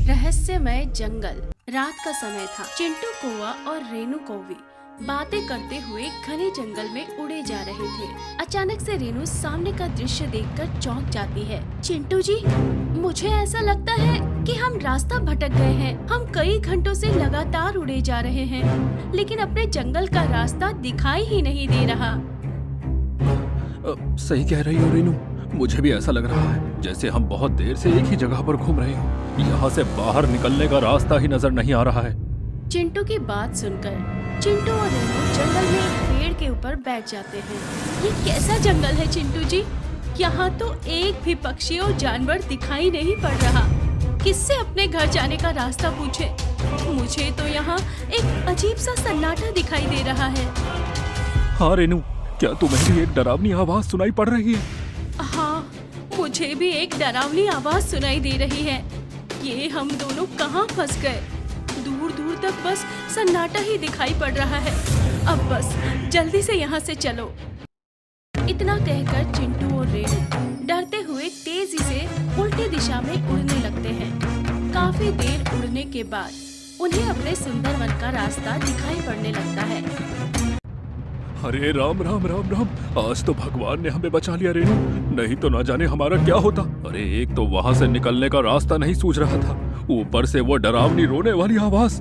रहस्यमय जंगल। रात का समय था। चिंटू कौवा और रेनू कौवी बातें करते हुए घने जंगल में उड़े जा रहे थे। अचानक से रेनू सामने का दृश्य देखकर चौंक जाती है। चिंटू जी, मुझे ऐसा लगता है कि हम रास्ता भटक गए हैं। हम कई घंटों से लगातार उड़े जा रहे हैं, लेकिन अपने जंगल का रास्ता दिखाई ही नहीं दे रहा। सही कह रही हो रेनू, मुझे भी ऐसा लग रहा है जैसे हम बहुत देर से एक ही जगह पर घूम रहे हो। यहाँ से बाहर निकलने का रास्ता ही नजर नहीं आ रहा है। चिंटू की बात सुनकर चिंटू और रेनू जंगल में एक पेड़ के ऊपर बैठ जाते हैं। ये कैसा जंगल है चिंटू जी? यहाँ तो एक भी पक्षी और जानवर दिखाई नहीं पड़ रहा। किससे अपने घर जाने का रास्ता पूछे? मुझे तो यहाँ एक अजीब सा सन्नाटा दिखाई दे रहा है। हाँ रेनू, क्या तुम्हें भी एक डरावनी आवाज सुनाई पड़ रही है? हाँ, मुझे भी एक डरावनी आवाज सुनाई दे रही है। ये हम दोनों कहाँ फंस गए? दूर दूर तक बस सन्नाटा ही दिखाई पड़ रहा है। अब बस जल्दी से यहाँ से चलो। इतना कहकर चिंटू और रेनू डरते हुए तेजी से उल्टी दिशा में उड़ने लगते हैं। काफी देर उड़ने के बाद उन्हें अपने सुंदर वन का रास्ता दिखाई पड़ने लगता है। अरे राम राम राम राम, आज तो भगवान ने हमें बचा लिया रेनू, नहीं तो ना जाने हमारा क्या होता। अरे एक तो वहाँ से निकलने का रास्ता नहीं सूझ रहा था, ऊपर से वो डरावनी रोने वाली आवाज।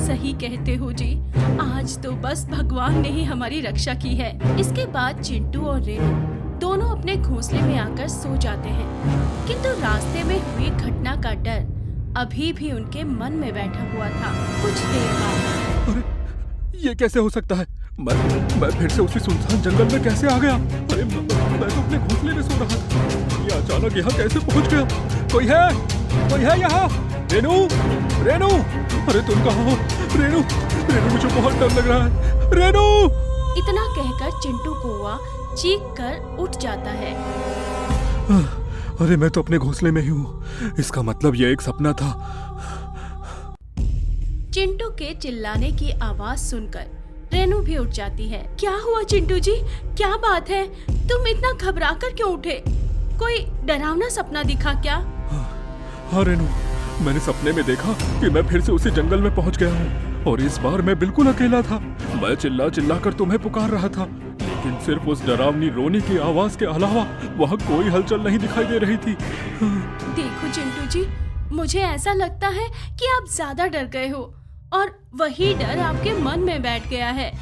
सही कहते हो जी, आज तो बस भगवान ने ही हमारी रक्षा की है। इसके बाद चिंटू और रेनू दोनों अपने घोंसले में आकर सो जाते हैं, किंतु रास्ते में हुई घटना का डर अभी भी उनके मन में बैठा हुआ था। कुछ देर बाद अरे ये कैसे हो सकता है? मैं फिर से उसी सुनसान जंगल में कैसे आ गया? अरे मैं तो अपने घोंसले में सो रहा था, ये अचानक यहाँ कैसे पहुँच गया? कोई है यहाँ? रेनू रेनू, अरे तुम कहाँ हो? रेनू रेनू, मुझे बहुत डर लग रहा है। रेनू! इतना कहकर चिंटू कौवा चीख कर उठ जाता है। अरे मैं तो अपने घोंसले में ही हूँ, इसका मतलब ये एक सपना था। चिंटू के चिल्लाने की आवाज सुनकर रेनू भी उठ जाती है। क्या हुआ चिंटू जी? क्या बात है? तुम इतना घबरा कर क्यों उठे? कोई डरावना सपना दिखा क्या? हाँ रेनू, मैंने सपने में देखा कि मैं फिर से उसी जंगल में पहुंच गया हूँ, और इस बार मैं बिल्कुल अकेला था। मैं चिल्ला चिल्ला कर तुम्हें पुकार रहा था, लेकिन सिर्फ उस डरावनी रोने की आवाज के अलावा वहाँ कोई हलचल नहीं दिखाई दे रही थी। देखो चिंटू जी, मुझे ऐसा लगता है कि आप ज्यादा डर गए हो और वही डर आपके मन में बैठ गया है,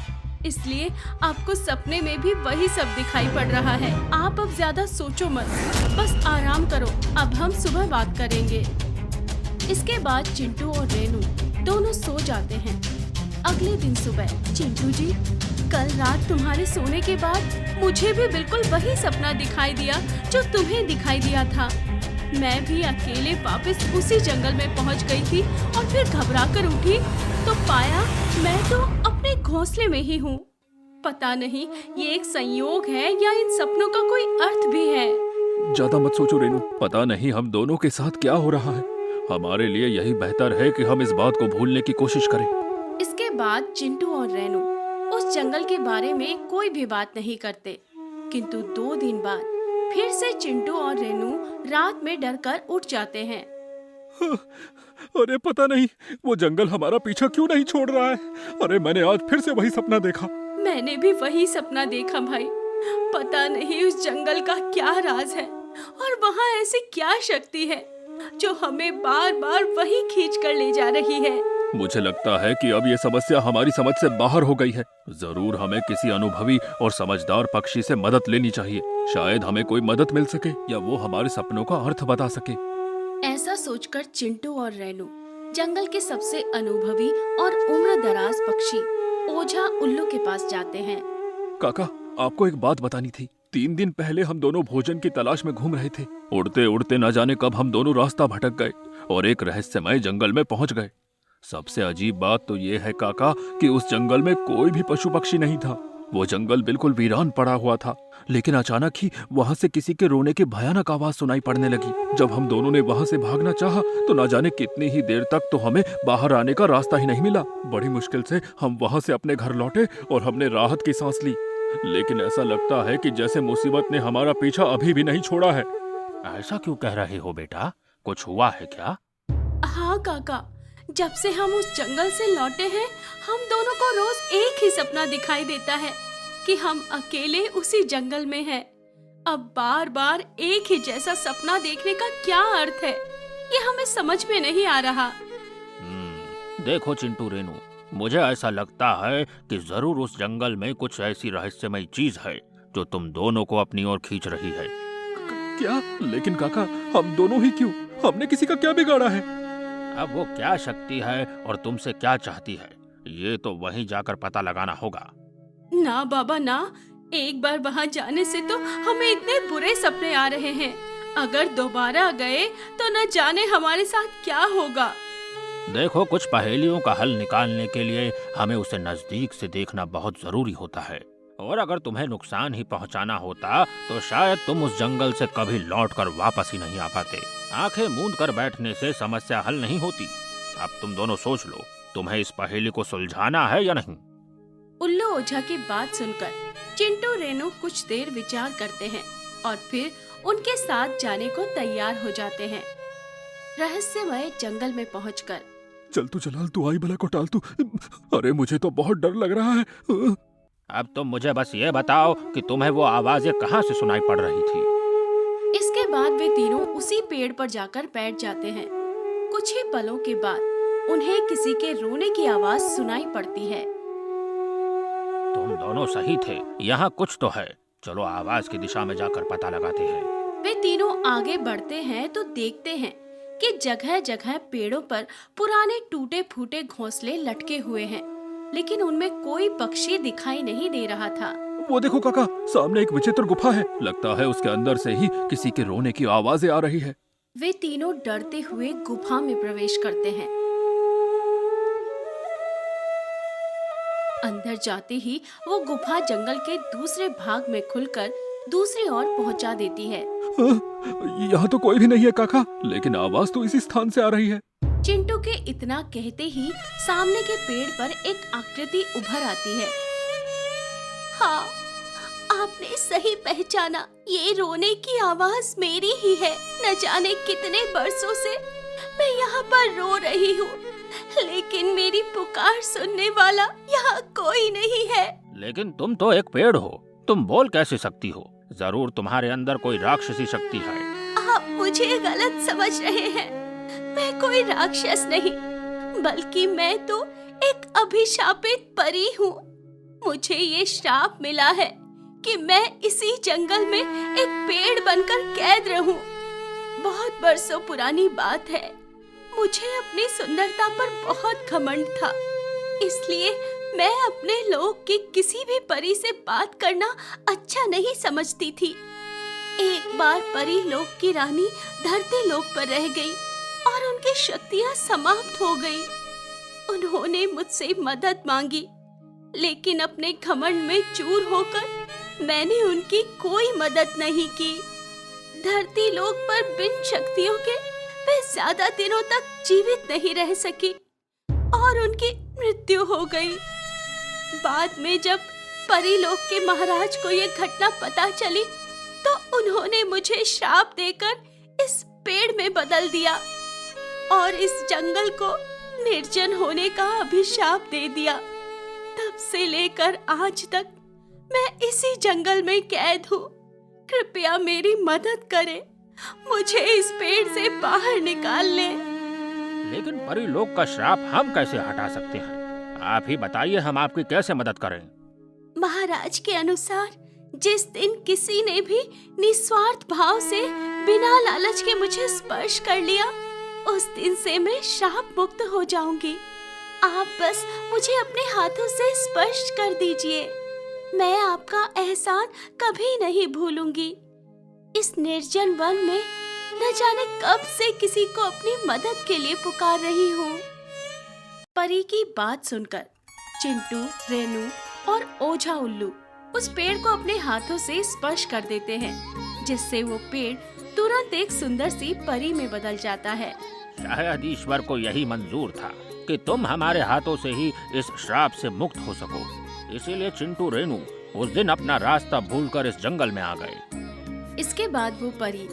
इसलिए आपको सपने में भी वही सब दिखाई पड़ रहा है। आप अब ज्यादा सोचो मत, बस आराम करो। अब हम सुबह बात करेंगे। इसके बाद चिंटू और रेनू दोनों सो जाते हैं। अगले दिन सुबह, चिंटू जी, कल रात तुम्हारे सोने के बाद मुझे भी बिल्कुल वही सपना दिखाई दिया जो तुम्हें दिखाई दिया था। मैं भी अकेले वापस उसी जंगल में पहुंच गई थी और फिर घबरा कर उठी तो पाया मैं तो अपने घोंसले में ही हूँ। पता नहीं ये एक संयोग है या इन सपनों का कोई अर्थ भी है। ज्यादा मत सोचो रेनू, पता नहीं हम दोनों के साथ क्या हो रहा है। हमारे लिए यही बेहतर है कि हम इस बात को भूलने की कोशिश करें। इसके बाद चिंटू और रेनू उस जंगल के बारे में कोई भी बात नहीं करते, किंतु 2 दिन बाद फिर से चिंटू और रेनू रात में डरकर उठ जाते हैं। अरे पता नहीं वो जंगल हमारा पीछा क्यों नहीं छोड़ रहा है। अरे मैंने आज फिर से वही सपना देखा। मैंने भी वही सपना देखा भाई। पता नहीं उस जंगल का क्या राज है और वहाँ ऐसी क्या शक्ति है जो हमें बार बार वही खींच कर ले जा रही है। मुझे लगता है कि अब ये समस्या हमारी समझ से बाहर हो गई है। जरूर हमें किसी अनुभवी और समझदार पक्षी से मदद लेनी चाहिए। शायद हमें कोई मदद मिल सके या वो हमारे सपनों का अर्थ बता सके। ऐसा सोचकर चिंटू और रेनू जंगल के सबसे अनुभवी और उम्रदराज पक्षी ओझा उल्लू के पास जाते हैं। काका, आपको एक बात बतानी थी। 3 दिन पहले हम दोनों भोजन की तलाश में घूम रहे थे। उड़ते उड़ते न जाने कब हम दोनों रास्ता भटक गए और एक रहस्यमय जंगल में पहुंच गए। सबसे अजीब बात तो ये है काका कि उस जंगल में कोई भी पशु पक्षी नहीं था। वो जंगल बिल्कुल वीरान पड़ा हुआ था, लेकिन अचानक ही वहाँ से किसी के रोने की भयानक आवाज सुनाई पड़ने लगी। जब हम दोनों ने वहाँ से भागना चाहा तो न जाने कितनी ही देर तक तो हमें बाहर आने का रास्ता ही नहीं मिला। बड़ी मुश्किल से हम वहाँ से अपने घर लौटे और हमने राहत की सांस ली, लेकिन ऐसा लगता है कि जैसे मुसीबत ने हमारा पीछा अभी भी नहीं छोड़ा है। ऐसा क्यों कह रहे हो बेटा? कुछ हुआ है क्या? हाँ काका, जब से हम उस जंगल से लौटे हैं, हम दोनों को रोज एक ही सपना दिखाई देता है कि हम अकेले उसी जंगल में हैं। अब बार बार एक ही जैसा सपना देखने का क्या अर्थ है, ये हमें समझ में नहीं आ रहा। देखो चिंटू रेनू, मुझे ऐसा लगता है कि जरूर उस जंगल में कुछ ऐसी रहस्यमय चीज है जो तुम दोनों को अपनी ओर खींच रही है। क्या? लेकिन काका, हम दोनों ही क्यों? हमने किसी का क्या बिगाड़ा है? अब वो क्या शक्ति है और तुमसे क्या चाहती है, ये तो वहीं जाकर पता लगाना होगा। ना बाबा ना, एक बार वहाँ जाने से तो हमें इतने बुरे सपने आ रहे हैं। अगर दोबारा गए तो न जाने हमारे साथ क्या होगा। देखो, कुछ पहेलियों का हल निकालने के लिए हमें उसे नजदीक से देखना बहुत जरूरी होता है, और अगर तुम्हें नुकसान ही पहुंचाना होता तो शायद तुम उस जंगल से कभी लौटकर वापस ही नहीं आ पाते। आंखें मूंद कर बैठने से समस्या हल नहीं होती। अब तुम दोनों सोच लो, तुम्हें इस पहेली को सुलझाना है या नहीं। उल्लू ओझा की बात सुनकर चिंटू रेनू कुछ देर विचार करते हैं और फिर उनके साथ जाने को तैयार हो जाते हैं। रहस्यमय जंगल में पहुंचकर चल तू चलाल, तू आई भला को टाल तू। अरे मुझे तो बहुत डर लग रहा है। अब तुम मुझे बस ये बताओ कि तुम्हें वो आवाजें कहाँ से सुनाई पड़ रही थी। इसके बाद वे तीनों उसी पेड़ पर जाकर बैठ जाते हैं। कुछ ही पलों के बाद उन्हें किसी के रोने की आवाज सुनाई पड़ती है। तुम दोनों सही थे, यहाँ कुछ तो है। चलो आवाज की दिशा में जाकर पता लगाते हैं। वे तीनों आगे बढ़ते हैं तो देखते हैं कि जगह जगह पेड़ों पर पुराने टूटे फूटे घोंसले लटके हुए हैं, लेकिन उनमें कोई पक्षी दिखाई नहीं दे रहा था। वो देखो काका, सामने एक विचित्र गुफा है। लगता है उसके अंदर से ही किसी के रोने की आवाजें आ रही है। वे तीनों डरते हुए गुफा में प्रवेश करते हैं। अंदर जाते ही वो गुफा जंगल के दूसरे भाग में खुलकर दूसरी ओर पहुंचा देती है। यहाँ तो कोई भी नहीं है काका, लेकिन आवाज तो इसी स्थान से आ रही है। चिंटू के इतना कहते ही सामने के पेड़ पर एक आकृति उभर आती है। हाँ, आपने सही पहचाना, ये रोने की आवाज मेरी ही है। न जाने कितने बरसों से मैं यहाँ पर रो रही हूँ, लेकिन मेरी पुकार सुनने वाला यहाँ कोई नहीं है। लेकिन तुम तो एक पेड़ हो, तुम बोल कैसे सकती हो? जरूर तुम्हारे अंदर कोई राक्षसी शक्ति है। आप मुझे गलत समझ रहे हैं। मैं कोई राक्षस नहीं, बल्कि मैं तो एक अभिशापित परी हूँ। मुझे ये श्राप मिला है कि मैं इसी जंगल में एक पेड़ बनकर कैद रहूं। बहुत बरसों पुरानी बात है। मुझे अपनी सुंदरता पर बहुत घमंड था, इसलिए मैं अपने लोक की किसी भी परी से बात करना अच्छा नहीं समझती थी। एक बार परी लोक की रानी धरती लोक पर रह गई और उनकी शक्तियां समाप्त हो गई। उन्होंने मुझसे मदद मांगी, लेकिन अपने घमंड में चूर होकर मैंने उनकी कोई मदद नहीं की। धरती लोक पर बिन शक्तियों के वे ज्यादा दिनों तक जीवित नहीं रह सकी और उनकी मृत्यु हो गई। बाद में जब परीलोक के महाराज को ये घटना पता चली तो उन्होंने मुझे श्राप देकर इस पेड़ में बदल दिया और इस जंगल को निर्जन होने का अभिशाप दे दिया। तब से लेकर आज तक मैं इसी जंगल में कैद हूँ। कृपया मेरी मदद करें, मुझे इस पेड़ से बाहर निकाल ले। लेकिन परीलोक का श्राप हम कैसे हटा सकते हैं? आप ही बताइए, हम आपकी कैसे मदद करें? महाराज के अनुसार जिस दिन किसी ने भी निस्वार्थ भाव से बिना लालच के मुझे स्पर्श कर लिया, उस दिन से मैं श्राप मुक्त हो जाऊंगी। आप बस मुझे अपने हाथों से स्पर्श कर दीजिए, मैं आपका एहसान कभी नहीं भूलूंगी। इस निर्जन वन में न जाने कब से किसी को अपनी मदद के लिए पुकार रही हूँ। परी की बात सुनकर चिंटू, रेनू और ओझा उल्लू उस पेड़ को अपने हाथों से स्पर्श कर देते हैं, जिससे वो पेड़ तुरंत एक सुंदर सी परी में बदल जाता है। शायद ईश्वर को यही मंजूर था कि तुम हमारे हाथों से ही इस श्राप से मुक्त हो सको, इसीलिए चिंटू रेनू उस दिन अपना रास्ता भूलकर इस जंगल में आ गए। इसके बाद वो परी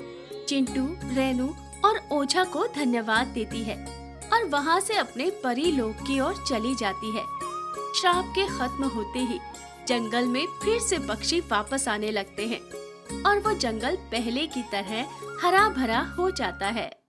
चिंटू, रेनू और ओझा को धन्यवाद देती है और वहाँ से अपने परी लोक की ओर चली जाती है। श्राप के खत्म होते ही जंगल में फिर से पक्षी वापस आने लगते हैं और वो जंगल पहले की तरह हरा भरा हो जाता है।